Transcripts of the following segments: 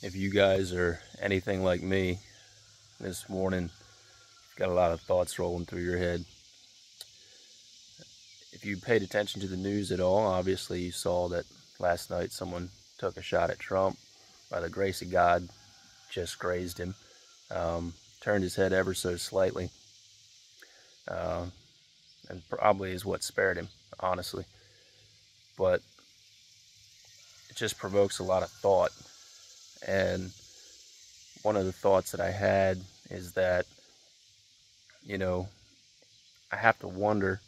If you guys are anything like me this morning, you've got a lot of thoughts rolling through your head. If you paid attention to the news at all, obviously you saw that last night someone took a shot at Trump. By the grace of God, just grazed him, turned his head ever so slightly, and probably is what spared him, honestly. But it just provokes a lot of thought. And one of the thoughts that I had is that, I have to wonder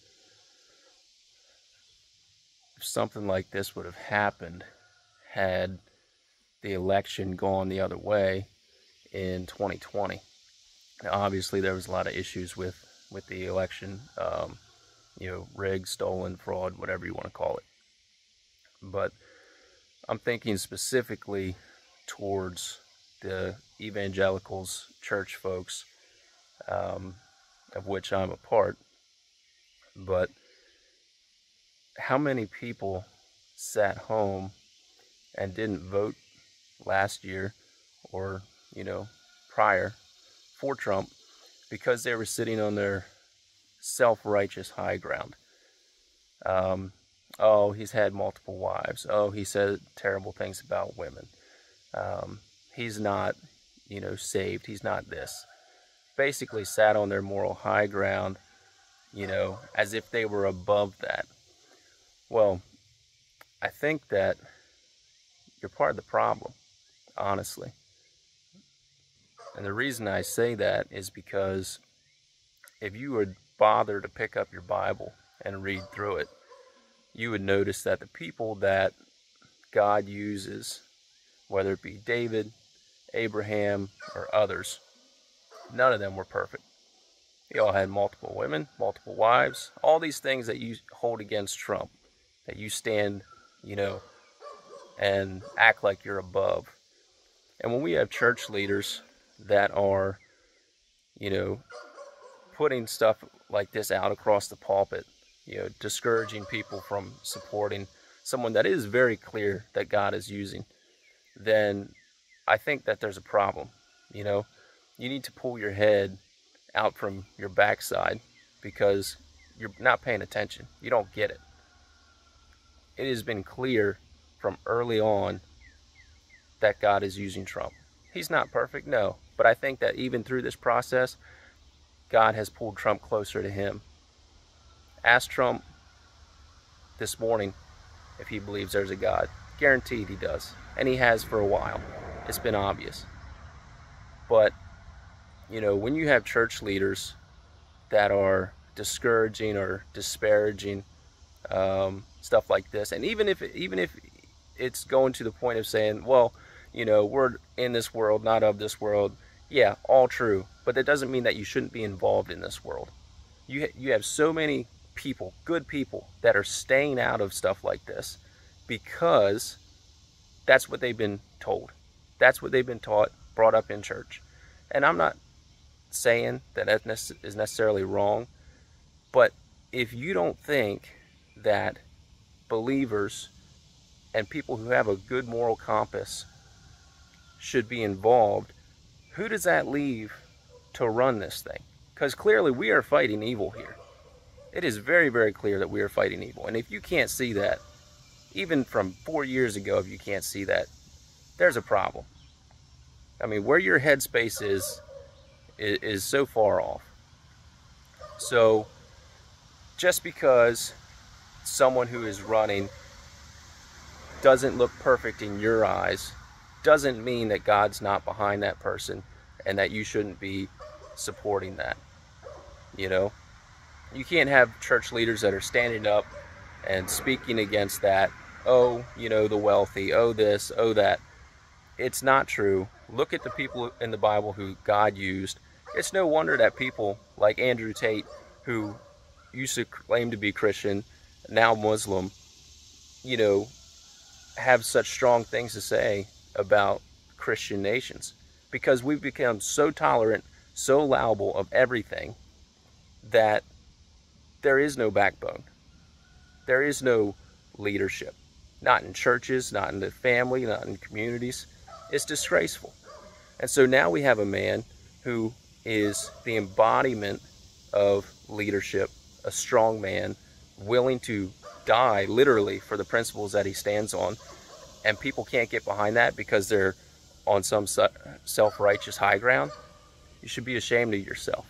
if something like this would have happened had the election gone the other way in 2020. Now, obviously, there was a lot of issues with the election, rigged, stolen, fraud, whatever you want to call it. But I'm thinking specifically towards the Evangelicals, church folks, of which I'm a part. But how many people sat home and didn't vote last year or, prior for Trump because they were sitting on their self-righteous high ground? Oh, he's had multiple wives. Oh, he said terrible things about women. He's not, saved. He's not this. Basically sat on their moral high ground, as if they were above that. Well, I think that you're part of the problem, honestly. And the reason I say that is because if you would bother to pick up your Bible and read through it, you would notice that the people that God uses, whether it be David, Abraham, or others, none of them were perfect. They all had multiple women, multiple wives, all these things that you hold against Trump, that you stand, and act like you're above. And when we have church leaders that are, putting stuff like this out across the pulpit, discouraging people from supporting someone that is very clear that God is using, then I think that there's a problem. You need to pull your head out from your backside because you're not paying attention. You don't get it. It has been clear from early on that God is using Trump. He's not perfect, no, but I think that even through this process, God has pulled Trump closer to him. Ask Trump this morning if he believes there's a God. Guaranteed he does, and he has for a while. It's been obvious. But, when you have church leaders that are discouraging or disparaging stuff like this, and even if it's going to the point of saying, well, we're in this world, not of this world. Yeah, all true. But that doesn't mean that you shouldn't be involved in this world. You have so many people, good people, that are staying out of stuff like this because that's what they've been told. That's what they've been taught, brought up in church. And I'm not saying that is necessarily wrong, but if you don't think that believers and people who have a good moral compass should be involved, who does that leave to run this thing? Because clearly we are fighting evil here. It is very, very clear that we are fighting evil. And if you can't see that, even from 4 years ago, if you can't see that, there's a problem. I mean, where your headspace is so far off. So just because someone who is running doesn't look perfect in your eyes doesn't mean that God's not behind that person and that you shouldn't be supporting that. You can't have church leaders that are standing up and speaking against that. Oh, the wealthy, oh this, oh that. It's not true. Look at the people in the Bible who God used. It's no wonder that people like Andrew Tate, who used to claim to be Christian, now Muslim, have such strong things to say about Christian nations, because we've become so tolerant, so allowable of everything that there is no backbone. There is no leadership. Not in churches, not in the family, not in communities. It's disgraceful. And so now we have a man who is the embodiment of leadership, a strong man, willing to die literally for the principles that he stands on. And people can't get behind that because they're on some self-righteous high ground. You should be ashamed of yourself.